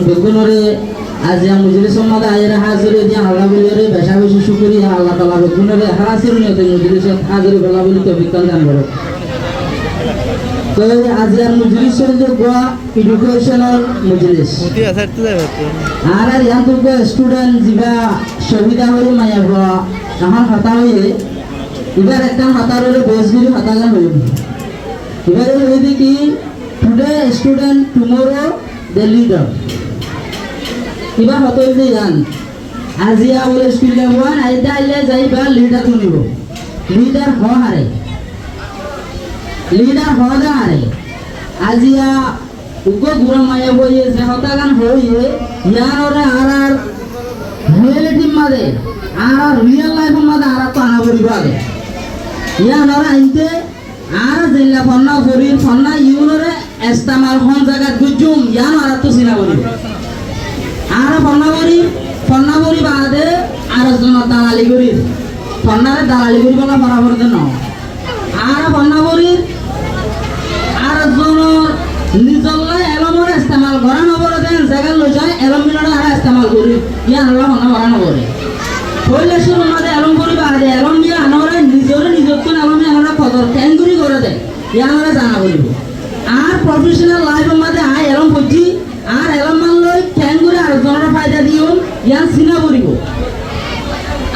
বেগুনরে আজি মুজুরি সম্মাদা আয়ের হাজরে দিয়া আল্লাহ বলিরে বেশা বেশি শুকরিয়া আল্লাহ তাআলা বেগুনরে হারাসির নিয়তে মুজুরি হাজরে বলা বলি তো বিজ্ঞান দান করো তো আজি আর মুজুরি শরীরে গোয়া এডুকেশনাল মুজলিস আর আর ইয়ান তো স্টুডেন্ট জিবা সুবিধা হই মায়া গোয়া আমার হাতা হইয়ে এবার একটা হাতার হলে বেসগিরি হাতা গান হইব এবারে হইবে কি Today student, tomorrow the leader. Iba hotel de yan. Azia ule school lewan, aida ile jaiba leader tunibo. Leader ho hare. Leader ho da hare. Azia uko gura maya boye se hota gan hoye. Yan ore arar reality made, arar real life made arar to anabori bade. Yan ore inte. আর জেলা ফন্না ফরির ফন্না ইউনরে ইস্তেমাল হন জায়গা গুজুম ইয়ান আর তো সিনা বলি আর ফন্না বরি বাদে আর জন দালালি করি ফন্নারে দালালি করি বলা বরাবর দেন আর ফন্না বরি আর জন নিজল্লা এলমরে ইস্তেমাল করা নবরে দেন জায়গা লই যায় এলম মিলরে আর ইস্তেমাল করি ইয়ান আল্লাহ ফন্না করা নবরে হইলে শুরু মাদে এলম করি বাদে এলম মিয়া আনরে নিজরে নিজত্ব এলম মিয়া কদর ক্যাঙ্গুরি করে দেয় ইয়ানরে জানা বলিব আর প্রফেশনাল লাইফের মধ্যে আই এলম বুঝি আর এলম মান লই ক্যাঙ্গুরি আর জনরা ফায়দা দিও ইয়ান সিনা বলিব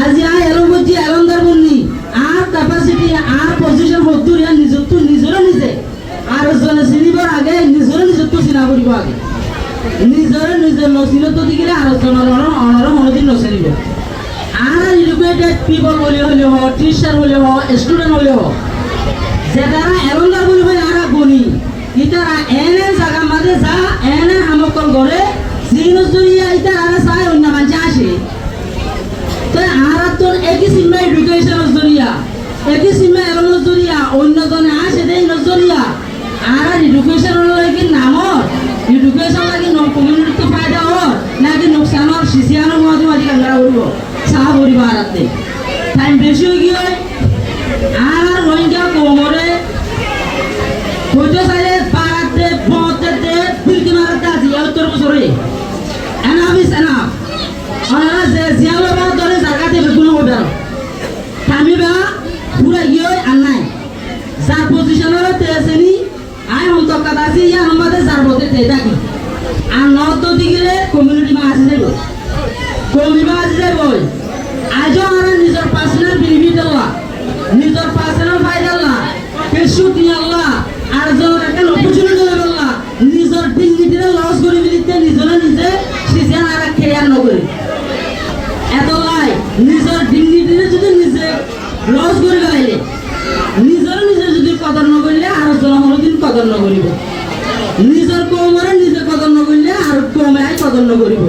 আজি আই এলম বুঝি এলম দার বন্নি আর ক্যাপাসিটি আর পজিশন হতুর ইয়ান নিজত্ব নিজরে নিজে আর জনে সিনিবার আগে নিজরে নিজত্ব সিনা বলিব আগে নিজরে নিজে নসিলত দিগিরে আর জনর অনর মনোদিন নসিব আর এডুকেটেড পিপল বলি হলে হ টিচার হলে হ স্টুডেন্ট হলে হ যেটা এলন্দার বলি হয় আর গুণী ইতারা এনে জায়গা মাঝে যা এনে হামকল করে জিনিস জড়িয়ে ইতার আর চাই অন্য মানুষ আসে তো আর তোর একই সিনেমা এডুকেশনের জড়িয়া একই সিনেমা এলনের জড়িয়া অন্যজনে আসে দেই নজরিয়া আর এডুকেশনের লাগি নামর এডুকেশন লাগি কমিউনিটি ফায়দা হর নাকি নোকসানর সিসিয়ানোর মধ্যে মাঝে কাঙ্গারা করব সাহা পরিবার আছে টাইম বেশি হয়ে গিয়ে আর রোহিঙ্গা কোমরে হইতে চাইলে পাড়াতে পথে ফিরকি মারাতে আছে উত্তর বছরে এনাফ ইস এনাফ ওনারা যে জিয়ালো বা ধরে জায়গাতে বেগুন হবে আমি বা পুরা গিয়ে আর নাই যার পজিশনের তেসেনি আই হম তো কথা আছে ইয়া আমাদের যার বলতে তে থাকি আর নর্থ দিকে কমিউনিটি মা আছে যাইব কমিবা আছে যাইব আজও আর নিজের পার্সোনাল বেনিফিট আল্লাহ নিজের পার্সোনাল ফায়দা আল্লাহ পেশু দিয়ে আল্লাহ আর যখন একটা অপরচুনিটি দেবে আল্লাহ নিজের ডিগনিটিরে লস করে দিতে নিজরে নিজে সিজন আর খেয়াল নকরে এত লাই নিজের ডিগনিটিরে যদি নিজে লস করে গাইলে নিজের নিজে যদি কদর নকরিলে আর জনমরদিন কদর নকরিব নিজের কমরে নিজে কদর নকরিলে আর কমে কদর নকরিব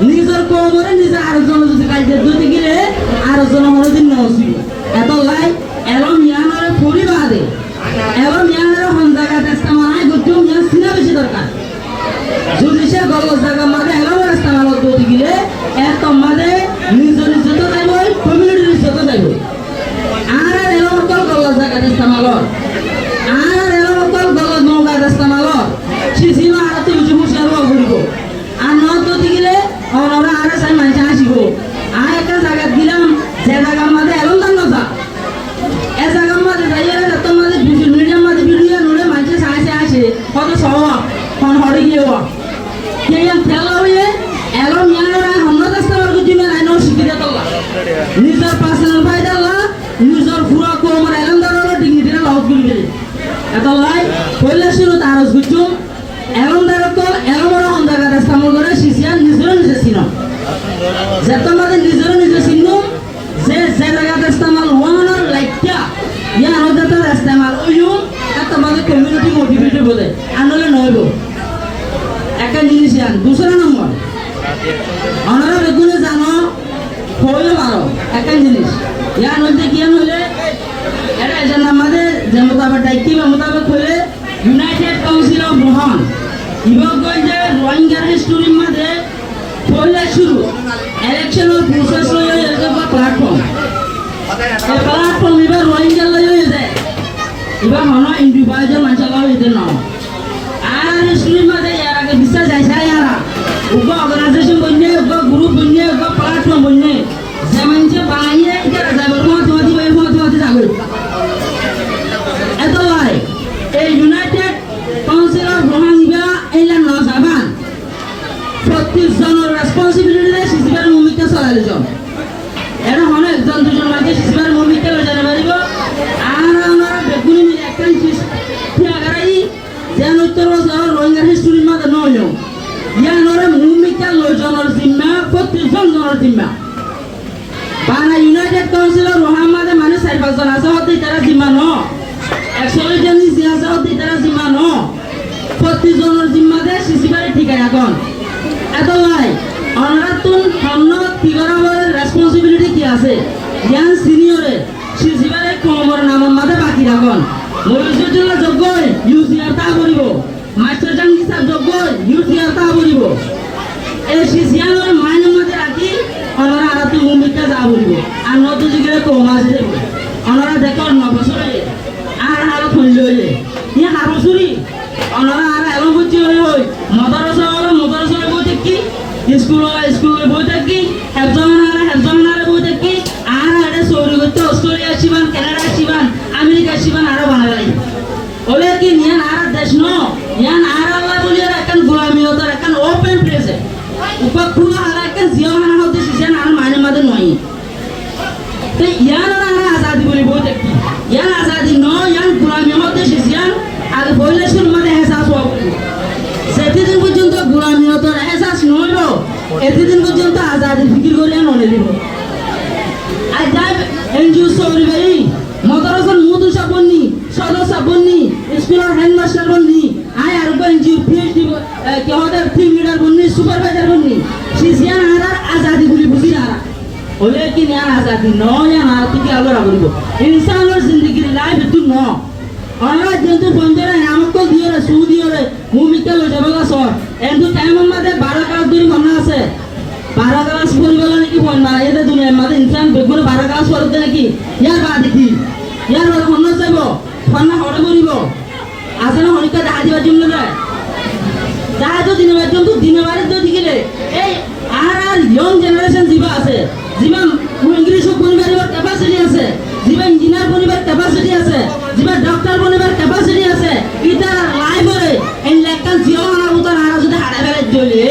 নিজের কমরে নিজে আর জন যদি কাজে দুটি গিরে আর জনমরদিন নসিব এত লাই এলম ইয়ানরে পরিবাদে এলম ইয়ানরে হন জায়গা চেষ্টা মানাই গুজুম ইয়ান সিনা বেশি দরকার যদি সে গল জায়গা মাঝে এলম রাস্তা মানত দুটি গিরে এত মাঝে নিজের ইজ্জত যাইব কমিউনিটির ইজ্জত যাইব আর এলম কল গল জায়গা চেষ্টা মালর আর এলম কল গল নৌকা চেষ্টা মালর সিসিনো আর তুই বুঝি হুশিয়ার হওয়া ঘুরিব আর নত দিগিলে ওরা আর সাই মানুষ আসিব আর একটা জায়গা দিলাম যে জায়গার মাঝে এলম দান না এ জায়গার মাঝে যাইয়া যত মাঝে মিডিয়াম মাঝে ভিডিও নুলে মানুষ সাইসে আসে কত সহ কোন হরে গিয়ে কে ফেলা হয়ে এলম ইয়ানরা হন্নত আসতে দিবেন আইন শিখিয়ে তোলা নিজের পার্সোনাল ফায়দা আল্লাহ নিজের পুরা কোমর এলম দারর ডিগনিটিরে লস করিবে এত লাই কইলে শুরু তারস গুজুম এলম দারর তো এলমর হন জায়গা রাস্তামল করে সিসিয়ান নিজের নিজে চিনো যেত মাঝে নিজের নিজে চিনো যে জায়গা রাস্তামাল ওয়ানার লাইকটা ইয়া হদাতা রাস্তামাল ওইও এত মাঝে কমিউনিটি মোটিভেটেড বলে আনলে নইব একটা জিনিস ইয়ান দুসরা নম্বর ওনারা বেগুনে জানো হইলে পারো একটা জিনিস ইয়ান হইতে কি হইলে এটা এজন আমাদের যে মোতাবেক দায়িত্ব মোতাবেক হইলে ইউনাইটেড কাউন্সিল অফ রোহন ইবগঞ্জে রোহিঙ্গার হিস্টোরির মধ্যে পয়লা শুরু ইলেকশনাল প্রসেস লয়ে একটা প্ল্যাটফর্ম এই প্ল্যাটফর্ম এবার রোহিঙ্গা লয়ে যায় এবার হনো ইন্ডিভিজুয়াল মানুষ লাগা হইতে না আর হিস্টোরির মধ্যে 45 জন এটা হনে একজন দুজন মাঝে সিসিবার মুমিকে লয়ে জানা পারিব আর আমরা বেগুনি মিলে একটা ঠিয়াগারাই যেন উত্তর বছর রোহিঙ্গা হিস্ট্রির মাঝে নয় ইয়ানরে মুমিকে লয়ে জনের জিম্মা 35 জনের জিম্মা বানা ইউনাইটেড কাউন্সিলর রোহামাদে মানে 4-5 জন আছে হতে তারা জিম্মা ন 140 জন নিচে আছে হতে তারা জিম্মা ন 35 জনের জিম্মা দে সিসিবারে ঠিকায় এখন এত ভাই অনারাতুন হন্ন তিগরাবরের রেসপন্সিবিলিটি কি আছে জ্ঞান সিনিয়রে সিসিবারে কমর নামের মাঝে বাকি রাখন মরিজুল্লাহ যোগ্য ইউসিআর তা করিব মাস্টার জাঙ্গি সাহেব যোগ্য ইউসিআর তা করিব এই সিসিয়ানোর মাইনের মাঝে রাখি অনারা আরাতু মুমিকা যা করিব আর নত জিগরে কম আছে দেব অনারা দেখো 9 বছরে আর হালত হইল হইলে ইয়া হারসুরি অনারা আর এলো বুঝি হই মাদ্রাসা বইতে কি স্কুল বইতে কি হেফজমানারে বইতে কি আর আরে সৌরি করতে Australia Shivan Canada Shivan America Shivan আরো বানালাই ওলে কি নিয়ান আর দেশ ন নিয়ান আর আল্লাহ বলি আর একখান গোলামিয়তার একখান ওপেন প্লেসে উপখুলা আর একখান জিয়ামানা হতে সিজন আর মাইনে মাদে নয় তো ইয়ান আর আজাদি বলি বইতে কি ইয়ান আজাদি ন ইয়ান গোলামি হতে সিজন আর বইলে শুন মাদে হেসাস হওয়া সেদিন পর্যন্ত গোলামিয়তার হেসাস নইল এতদিন পর্যন্ত আজাদির ফিকির করে নলে দিব আজ যাই এনজিও সৌরি ভাই মদরসন মুদু সাবনি সদস্য বন্নি স্কুলের হেডমাস্টার বন্নি আই আর এনজিও পিএইচডি কি হতে টিম লিডার বন্নি সুপারভাইজার বন্নি সিসিয়ান আর আজাদি বলি বুঝি না ওলে কি না আজাদি নয় না তুই আলো রাখব ইনসানের জিন্দেগির লাইফ তু ন অনলা যেহেতু বন্ধরে আমাকে দিয়ে রে সু দিয়ে রে ভূমিকা লই যাবলা সর এন্টু টাইম মাঝে 12 ক্লাস ধরে মনে আছে 12 ক্লাস পড়িবলা নাকি বল না এতে দুনিয়ার মাঝে ইনসান বেগুনে 12 ক্লাস পড়তে নাকি ইয়ার বাদ দেখি ইয়ার বাদ মনে যাইব ফন্না হড়ে করিব আছে না হনিকা দেখা দিবার জন্য যায় যায় তো দিনে বারে তো দিকে এই আর ইয়ং জেনারেশন জিবা আছে জিবা ইংলিশ পড়িবার ক্যাপাসিটি আছে জিবা ইঞ্জিনিয়ার পড়িবার ক্যাপাসিটি আছে জিবা ডক্টর পড়িবার ক্যাপাসিটি আছে ইতার লাইফরে এই লেখান জিওনা উতার আর যদি হাড়ে বেলে চলে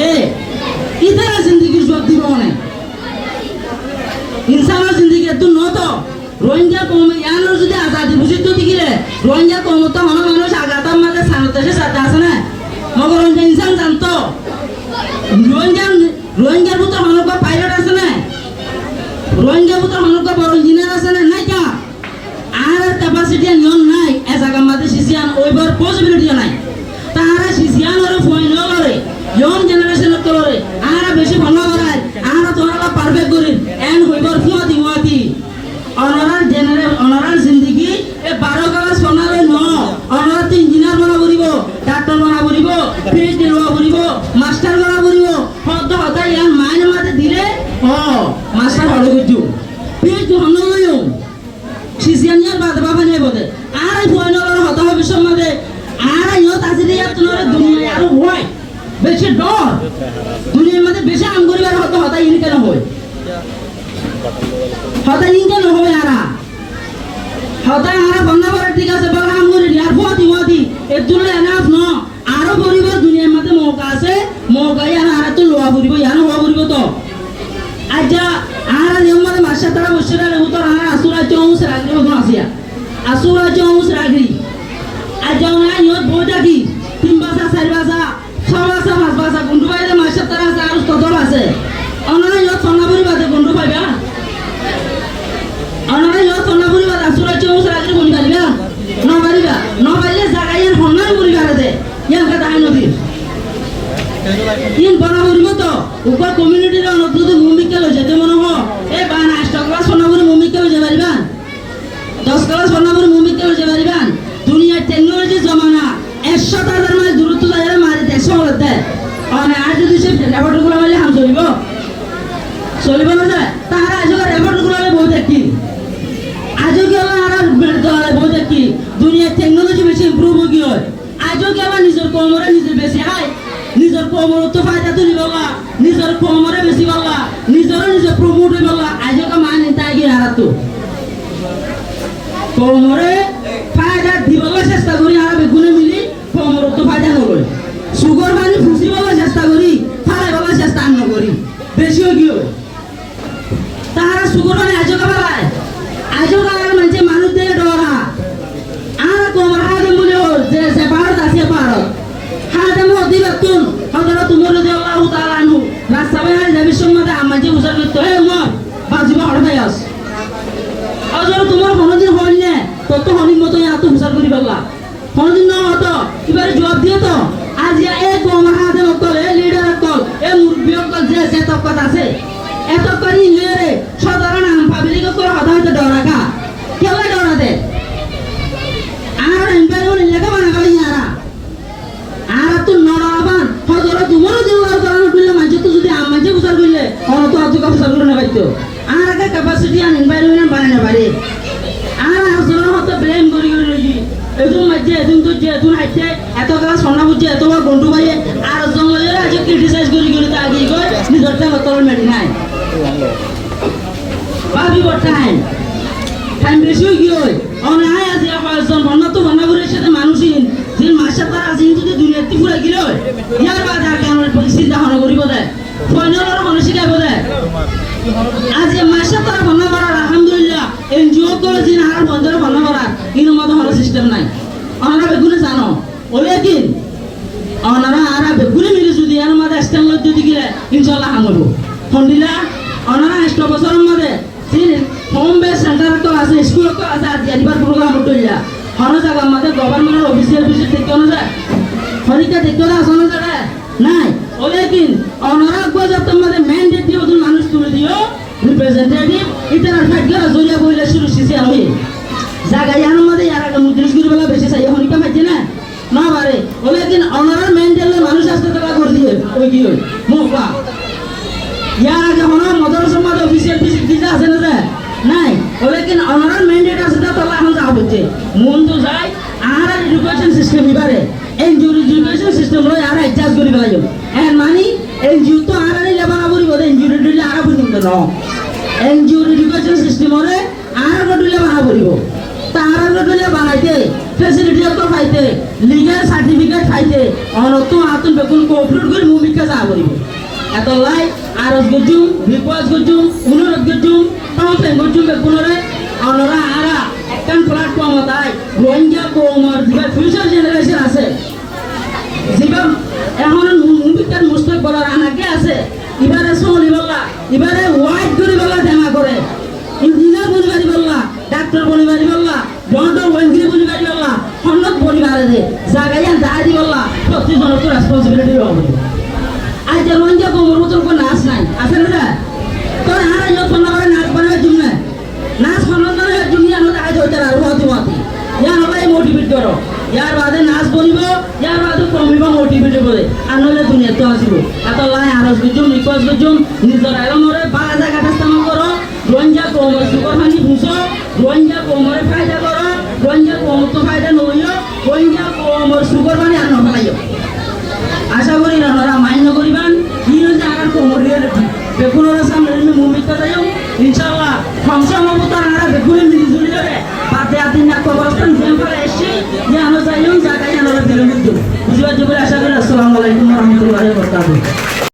ইতার জিন্দেগি সব দিব মনে ইনসানের জিন্দেগি তো নত রোহিঙ্গা কম ইয়ানোর যদি আজাদি বুঝি তো দিগিলে রোহিঙ্গা কম তো হন মানুষ আগাতার মাঝে সানতে সাথে আছে না মগর রোহিঙ্গা ইনসান জানতো রোহিঙ্গার ভিতর হনক পাইলট আছে না রোহিঙ্গার ভিতর হনক বড় ইঞ্জিনিয়ার আছে না নাই কা আর ক্যাপাসিটি নিয়ন নাই এ জায়গা মাঝে সিসিয়ান ওইবার পসিবিলিটি নাই তারা সিসিয়ান ওরে ফয়ন করে ইয়ং জেনারেশন করে আর বেশি ভালো করে আর তোরা পারফেক্ট করি এন্ড হইবার ফুয়াতি অনারার জিন্দগি এ 12 ক্লাস পড়ালে ন অনারা তো ইঞ্জিনিয়ার বনা করিব ডাক্তার বনা করিব পিএইচডি লওয়া করিব মাস্টার বনা করিব হতা ইয়ার মাইনে মাঝে দিলে মাস্টার হলে গজু পিএইচডি হন লইও সিসিয়ানিয়ার বাবা নেই বদে আর এই ফয়নলর হতা হবে সমাজে আর ইয়ত আছে দিয়া তোর দুনিয়া আর হয় বেশি ডর দুনিয়ার মধ্যে বেশি আম করিবার হতা ইন কেন হয় হতা ইন কেন হবে হতা বন্ধ করে ঠিক আছে বল আম করি আর ফতি এর জন্য এনাফ ন আরো পরিবার দুনিয়ার মধ্যে মৌকা আছে মৌকা আর তো লোয়া করিব ইয়ানো হওয়া করিব তো আচ্ছা আর নিয়মতে মাসা তারা বসরা উত্তর আর আসুরা চৌস রাগরি মতন আসিয়া আসুরা চৌস রাগরি আজ না ইয়ত বইটা কি 3 ভাষা 4 ভাষা 6 ভাষা 5 ভাষা গুন্ডু বাইরে মাসা তারা আছে আর কত আছে অনরা ইয়ত সোনাপুরি বাদে গুন্ডু পাইবা অনরা ইয়ত সোনাপুরি বাদে আসুরা চৌস রাগরি বনি পারিবা ন পাইলে জাগাইয়ের ফন্নার পরিবারে দে ইয়ান কথা আই নদী তিন বড় করিব তো উপর কমিউনিটির অনুদ্রুত ভূমিকা লই যেতে মনে হ এ বান 8 ক্লাস সোনাপুরি ভূমিকা লই যাবে পারিবা 10 ক্লাস সোনাপুরি ভূমিকা লই যাবে পারিবা দুনিয়ার টেকনোলজি জমানা 100,000 মাইল দূরত্ব যাইরা মারি 100 হতে আর আজ যদি সে রেকর্ড গুলো বলে হাম চলিব না যায় তাহারা আজ রেকর্ড গুলো বই দেখি আজও কি আর বই দেখি দুনিয়ার টেকনোলজি বেশি ইমপ্রুভ হই হয় আজও কি আমার নিজের কোমরে নিজের বেশি হয় নিজের কোমরে তো ফায়দা তুলি বাবা নিজের কোমরে বেশি বাবা নিজের প্রমোট হই বাবা আজও কা মানে তাই কি আর তো কোমরে ফায়দা দিবলা চেষ্টা করি আর বেগুনে মিলি কোমরে তো ফায়দা নলয় সুগার পানি ফুসি বাবা চেষ্টা করি ফালাই বাবা চেষ্টা ন করি বেশি কি হয় তুন হযরত উমর রাদিয়াল্লাহু তাআলা আনহু রাস্তায় যাবি সম্মাদে আমাকে উসার করতে হে উমর বাজিবা হড়াই আস হযরত উমর কোনদিন হল না তত হনির মতো এত উসার করি বললা কোনদিন না হতো এবারে জবাব দিও তো আজ এক আমার হাতে মতল এ লিডার কল এ মুরব্বী কল যে সে তকত আছে এত করি লেরে সাধারণ আম পাবলিক করে হতা হতে ডরাকা কেলা ডরা দে আর এমপায়ার লেখা বানা গলি আরা আর তো নড়াবান হযরত উমর রাদিয়াল্লাহু তাআলা বললে মাঝে তো যদি আমাজে উসার কইলে অন তো আজ কা উসার করে না পাইতো আর আগে ক্যাপাসিটি আর এনভায়রনমেন্ট বানানো পারে আর আসলে হতো ব্লেম করি লই এদুন মাঝে এদুন তো যে এদুন হাইতে এত কাজ সোনা বুঝে এত বড় গন্ডু ভাই আর জঙ্গলের আজ ক্রিটিসাইজ করি তা আগে কই নিজরটা মতল মেডি নাই ভাবি বটাইম টাইম বেশি হই গই অনে আয় আজ কয়েকজন বন্যা তো বন্যা করে সাথে মানুষই যে মাসা তার আজ যদি দুনিয়াতে পুরা গিল ইয়ার বাজার কেন চিন্তা ভাবনা করিব দেয় ফয়নালর মানুষ শিখাইব দেয় আজ মাসা তারা বন্যা করার আলহামদুলিল্লাহ এনজিও করে যে আর বন্ধের বন্যা করার ইনো মত হলো সিস্টেম নাই অনারা বেগুনে জানো ওলে কিন অনারা আর বেগুনে মিলে যদি এর মধ্যে স্ট্যান্ড লজ্জ দিলে ইনশাআল্লাহ হামব ফন্ডিলা অনারা 100 বছরের মধ্যে তিন হোম বেস সেন্টার তো আছে স্কুল তো আছে আজ এবার প্রোগ্রাম হইয়া হনো জায়গা আমাদের গভর্নমেন্টের অফিসিয়াল ভিজিট দেখতে না যায় হরিকা দেখতে না আসলে যায় নাই ওলে কিন অনারা গজত মধ্যে ম্যান্ডেট দিও তুমি মানুষ তুলে দিও রিপ্রেজেন্টেটিভ ইতার ফাইট করা জরিয়া বইলে শুরু সিসি আর হই জায়গা ইয়ার মধ্যে ইয়ার আগে মুদ্রিশ করে বেলা বেশি চাই হরিকা মাইছে না না পারে ওলে কিন অনারা ম্যান্ডেটের মানুষ আসতে তারা করে দিয়ে ওই কি হই মুখা ইয়ার আগে হনো মদরসা মধ্যে অফিসিয়াল ভিজিট দিতে আছে না যায় নাই ওলে কিন অনারার ম্যান্ডেট আছে তা তাহলে এখন যা হচ্ছে মন তো যায় আর এডুকেশন সিস্টেম এবারে এনজিও এডুকেশন সিস্টেম লয় আর অ্যাডজাস্ট করি ফেলাই এন্ড মানি এনজিও তো আর লেবানা করিব এনজিও দিলে আর বুঝিম তো ন এনজিও এডুকেশন সিস্টেম হলে আর গডুলে বানা করিব তার গডুলে বানাইতে ফ্যাসিলিটি তো পাইতে লিগ্যাল সার্টিফিকেট পাইতে অনত আতুন বেকুন কোঅপারেট করে ভূমিকা যা করিব এত লাই আর গজুম রিকোয়েস্ট গজুম অনুরোধ গজুম কমপ্লেন গজুম বেকুনরে অনরা আরা একখান প্ল্যাটফর্ম তাই রোহিঙ্গা কোমর যে ফিউচার জেনারেশন আছে জীবন এখন মুমিকার মুস্তাক বলার আনাকে আছে এবারে সোলি বললা এবারে হোয়াইট করে বললা দেমা করে ইঞ্জিনিয়ার বলিবারি বললা ডাক্তার বলিবারি বললা ডক্টর ওয়েঙ্গি বলিবারি বললা হন্নত পরিবারে দে জায়গায় দাঁড়ি বললা প্রতিজনের তো রেসপন্সিবিলিটি হবে আজ রোহিঙ্গা কোমর মতন কোনো নাচ নাই আছে না তোর আর যখন করে নাচ বানাবে জুমনে নাচ সন্ধান দুনিয়া মধ্যে আজ হইতে আর হতে হতে ইয়ার হলাই মোটিভেট করো ইয়ার বাদে নাচ বলিব ইয়ার বাদে কমিব মোটিভেট করে আর নলে দুনিয়া তো আসিব এত লাই আরজ গজুম রিকোয়েস্ট গজুম নিজর আইরমরে বালা জায়গাটা স্থাপন করো রোহিঙ্গা কোমর সুগর পানি বুঝো রোহিঙ্গা কোমরে ফায়দা করো রোহিঙ্গা কোমর তো ফায়দা নইও রোহিঙ্গা কোমর সুগর পানি আর নফলাইও আশা করি না মাইন্য করিবান ইনো যে আর কোমর বেকুনের সামনে ভূমিকা যাই ইনশাআল্লাহ ফাংশন হবো তার আর বেকুনে মিলি জুলি করে বাদে আদিন না কবরস্থান জেম করে এসে জানো যাইও জায়গায় আনারা দিল বুঝবার জন্য আশা করি আসসালামু আলাইকুম ওয়া রাহমাতুল্লাহি ওয়া বারাকাতুহু